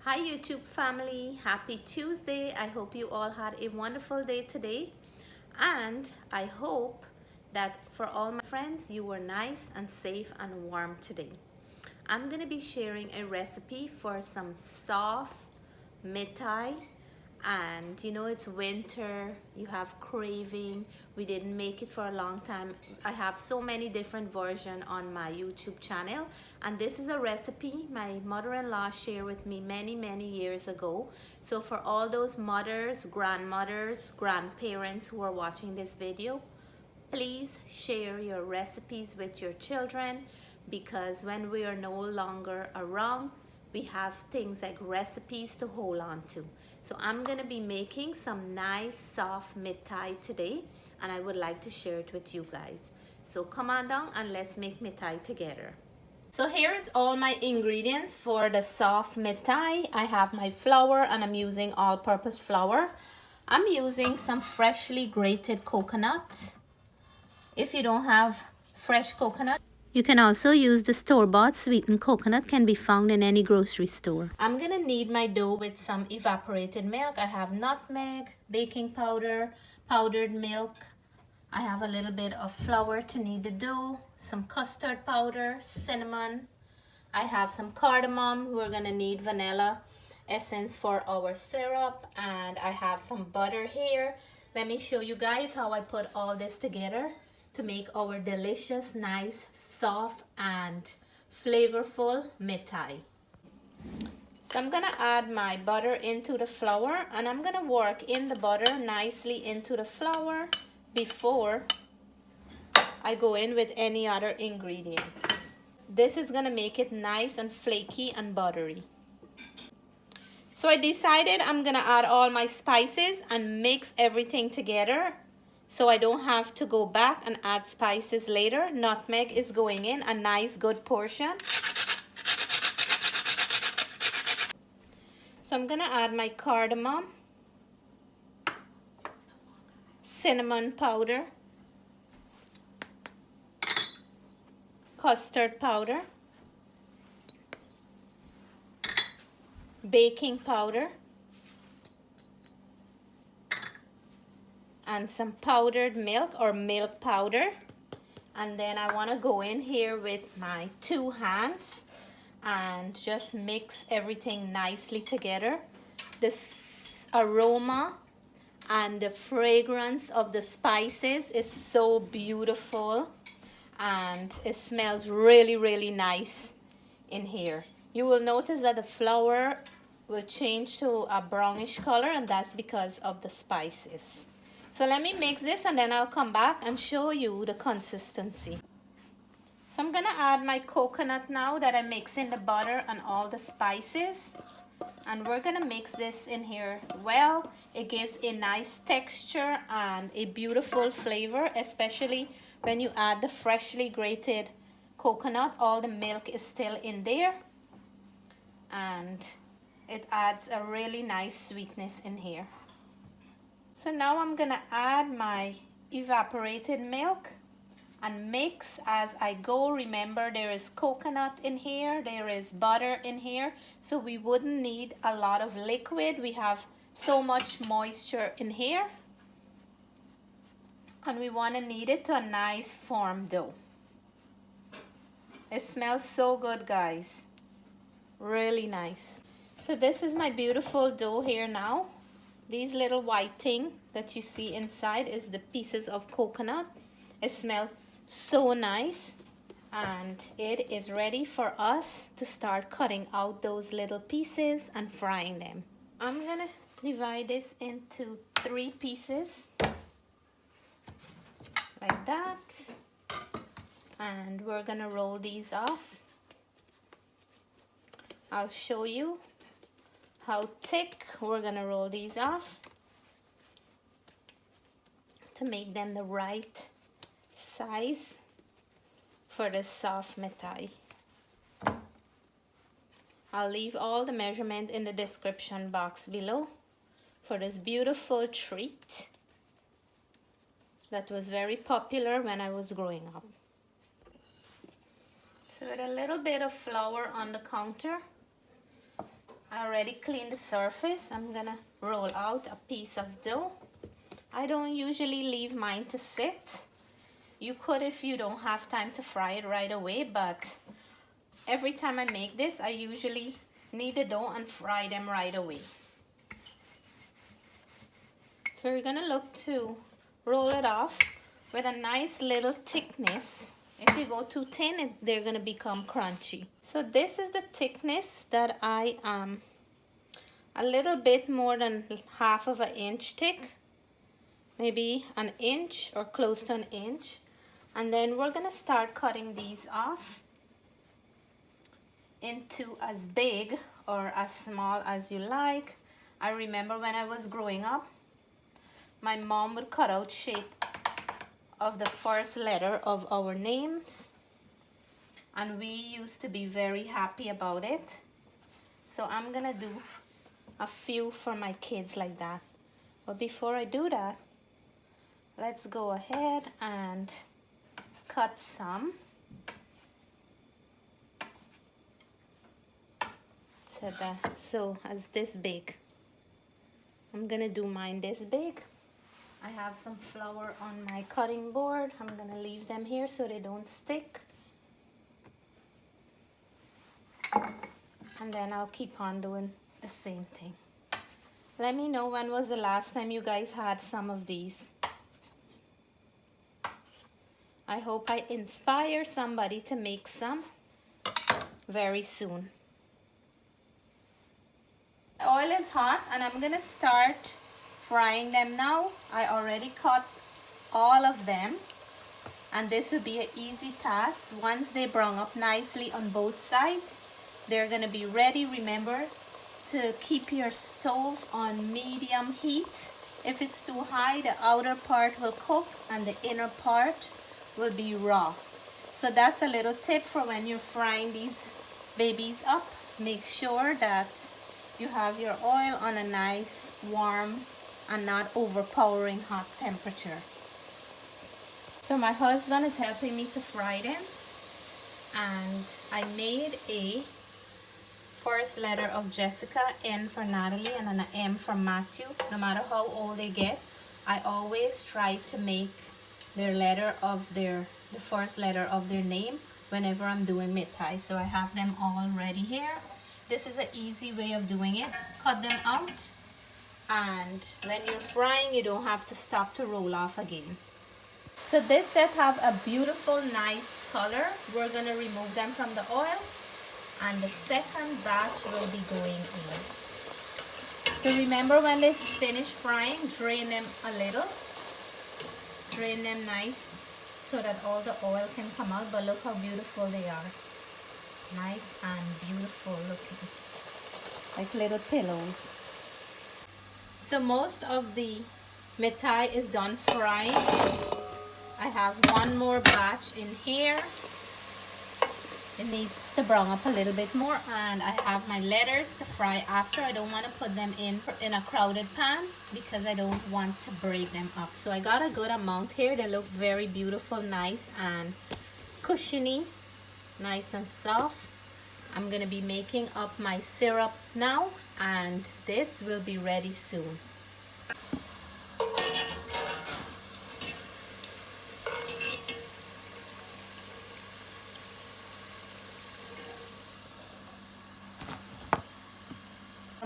Hi YouTube family, happy Tuesday. I hope you all had a wonderful day today, and I hope that for all my friends you were nice and safe and warm today. I'm going to be sharing a recipe for some soft Methi, and you know it's winter, you have craving. We didn't make it for a long time. I have so many different versions on my YouTube channel, and this is a recipe my mother-in-law shared with me many years ago. So for all those mothers, grandmothers, grandparents who are watching this video, please share your recipes with your children, because when we are no longer around, we have things like recipes to hold on to. So I'm going to be making some nice soft Methi today, and I would like to share it with you guys. So come on down and let's make Methi together. So here is all my ingredients for the soft Methi. I have my flour, and I'm using all-purpose flour. I'm using some freshly grated coconut. If you don't have fresh coconut, you can also use the store-bought sweetened coconut, can be found in any grocery store. I'm gonna knead my dough with some evaporated milk. I have nutmeg, baking powder, powdered milk. I have a little bit of flour to knead the dough, some custard powder, cinnamon. I have some cardamom. We're gonna need vanilla essence for our syrup, and I have some butter here. Let me show you guys how I put all this together to make our delicious, nice, soft and flavorful Methi. So I'm gonna add my butter into the flour, and I'm gonna work in the butter nicely into the flour before I go in with any other ingredients. This is gonna make it nice and flaky and buttery. So I decided I'm gonna add all my spices and mix everything together, so I don't have to go back and add spices later. Nutmeg is going in, a nice good portion. So I'm gonna add my cardamom, cinnamon powder, custard powder, baking powder, and some powdered milk or milk powder. And then I want to go in here with my 2 hands and just mix everything nicely together. This aroma and the fragrance of the spices is so beautiful, and it smells really nice in here. You will notice that the flour will change to a brownish color, and that's because of the spices. So let me mix this, and then I'll come back and show you the consistency. So I'm gonna add my coconut now that I'm mixing the butter and all the spices, and we're gonna mix this in here well. It gives a nice texture and a beautiful flavor, especially when you add the freshly grated coconut. All the milk is still in there, and it adds a really nice sweetness in here. So now I'm gonna add my evaporated milk and mix as I go. Remember, there is coconut in here, there is butter in here, so we wouldn't need a lot of liquid. We have so much moisture in here, and we want to knead it to a nice firm dough. It smells so good, guys, really nice. So this is my beautiful dough here now. These little white thing that you see inside is the pieces of coconut. It smells so nice, and it is ready for us to start cutting out those little pieces and frying them. I'm gonna divide this into 3 pieces like that, and we're gonna roll these off. I'll show you how thick we're gonna roll these off to make them the right size for the soft Methi. I'll leave all the measurement in the description box below for this beautiful treat that was very popular when I was growing up. So with a little bit of flour on the counter, I already cleaned the surface. I'm gonna roll out a piece of dough. I don't usually leave mine to sit. You could if you don't have time to fry it right away, but every time I make this, I usually knead the dough and fry them right away. So you're gonna look to roll it off with a nice little thickness. If you go too thin, they're gonna become crunchy. So this is the thickness that I am, a little bit more than half of an inch thick, maybe an inch or close to an inch. And then we're gonna start cutting these off into as big or as small as you like. I remember when I was growing up, my mom would cut out shape of the first letter of our names, and we used to be very happy about it. So I'm gonna do a few for my kids like that. But before I do that, let's go ahead and cut some. So as this big. I'm gonna do mine this big. I have some flour on my cutting board. I'm gonna leave them here so they don't stick. And then I'll keep on doing the same thing. Let me know when was the last time you guys had some of these. I hope I inspire somebody to make some very soon. The oil is hot and I'm gonna start frying them now. I already cut all of them, and this will be an easy task. Once they brown up nicely on both sides, they're gonna be ready. Remember to keep your stove on medium heat. If it's too high, the outer part will cook and the inner part will be raw. So that's a little tip for when you're frying these babies up. Make sure that you have your oil on a nice warm and not overpowering hot temperature. So my husband is helping me to fry them, and I made a first letter of Jessica, N for Natalie, and an M for Matthew. No matter how old they get, I always try to make their letter of the first letter of their name whenever I'm doing Methi. So I have them all ready here. This is an easy way of doing it. Cut them out, and when you're frying, you don't have to stop to roll off again. So this set have a beautiful, nice color. We're gonna remove them from the oil, and the second batch will be going in. So remember, when they finish frying, drain them a little. Drain them nice so that all the oil can come out. But look how beautiful they are. Nice and beautiful looking, like little pillows. So most of the Methi is done frying. I have one more batch in here. It needs to brown up a little bit more, and I have my letters to fry after. I don't want to put them in a crowded pan because I don't want to break them up. So I got a good amount here. They look very beautiful, nice and cushiony, nice and soft. I'm gonna be making up my syrup now, and this will be ready soon.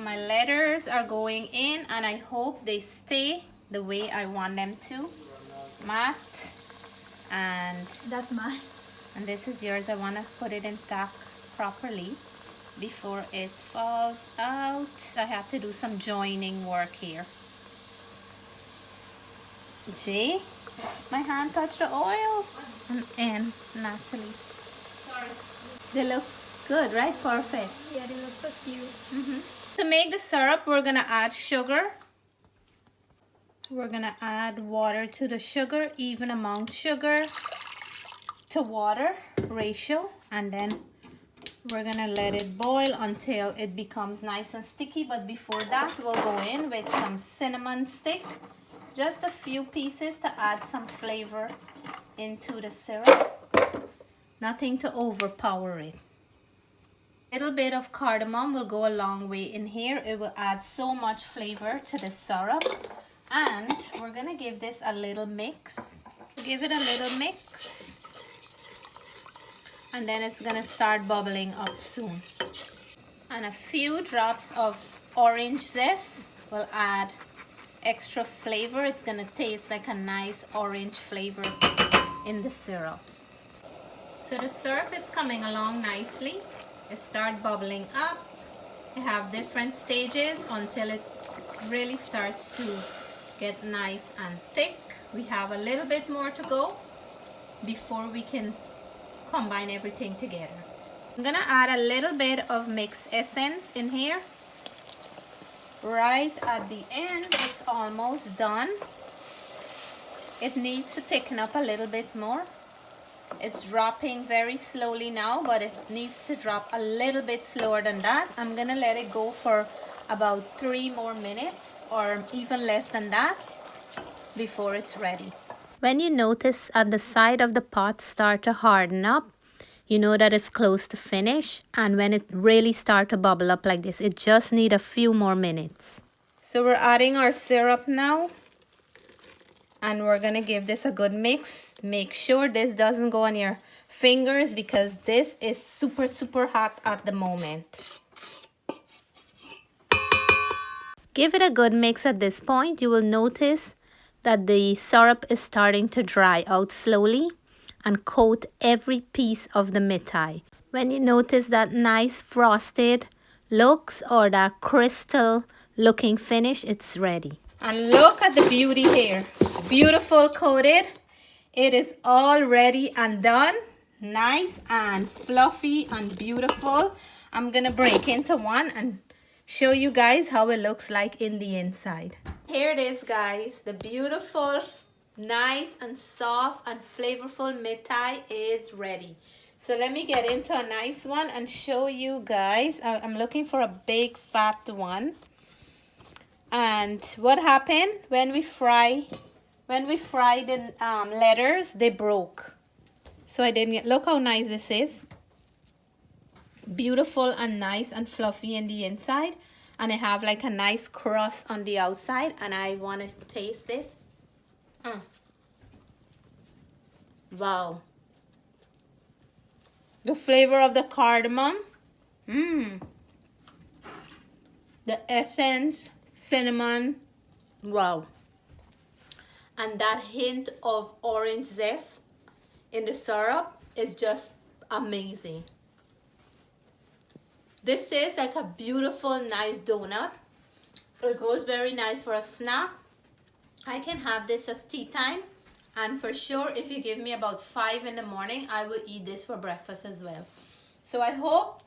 My letters are going in, and I hope they stay the way I want them to. Matte, and that's mine. And this is yours. I want to put it intact properly before it falls out. I have to do some joining work here. Jay, my hand touched the oil. And Natalie. Sorry. They look good, right? Perfect. Yeah, they look so cute. To make the syrup, we're gonna add sugar. We're gonna add water to the sugar, even amount sugar to water ratio, and then we're gonna let it boil until it becomes nice and sticky. But before that, we'll go in with some cinnamon stick, just a few pieces to add some flavor into the syrup. Nothing to overpower it. Little bit of cardamom will go a long way in here. It will add so much flavor to the syrup. And we're gonna give this a little mix. Give it a little mix. And then it's gonna start bubbling up soon. And a few drops of orange zest will add extra flavor. It's gonna taste like a nice orange flavor in the syrup. So the syrup is coming along nicely. It starts bubbling up. You have different stages until it really starts to get nice and thick. We have a little bit more to go before we can combine everything together. I'm gonna add a little bit of mixed essence in here. Right at the end, it's almost done. It needs to thicken up a little bit more. It's dropping very slowly now, but it needs to drop a little bit slower than that. I'm gonna let it go for about 3 more minutes or even less than that before it's ready. When you notice at the side of the pot start to harden up, you know that it's close to finish. And when it really start to bubble up like this, it just need a few more minutes. So we're adding our syrup now. And we're gonna give this a good mix. Make sure this doesn't go on your fingers because this is super, super hot at the moment. Give it a good mix at this point. You will notice that the syrup is starting to dry out slowly and coat every piece of the methi. When you notice that nice frosted looks or that crystal looking finish, it's ready. And look at the beauty here. Beautiful coated. It is all ready and done. Nice and fluffy and beautiful. I'm gonna break into one and show you guys how it looks like in the inside. Here it is, guys. The beautiful, nice and soft and flavorful methi is ready. So let me get into a nice one and show you guys. I'm looking for a big fat one. And what happened when we fry the letters, they broke. So I didn't get, look how nice this is. Beautiful and nice and fluffy in the inside. And I have like a nice crust on the outside. And I want to taste this. Wow. The flavor of the cardamom. The essence. Cinnamon, wow, and that hint of orange zest in the syrup is just amazing. This tastes like a beautiful, nice donut. It goes very nice for a snack. I can have this at tea time, and for sure, if you give me about 5 in the morning, I will eat this for breakfast as well. So I hope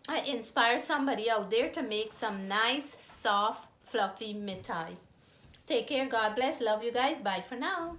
I inspire somebody out there to make some nice, soft, fluffy methi. Take care. God bless. Love you guys. Bye for now.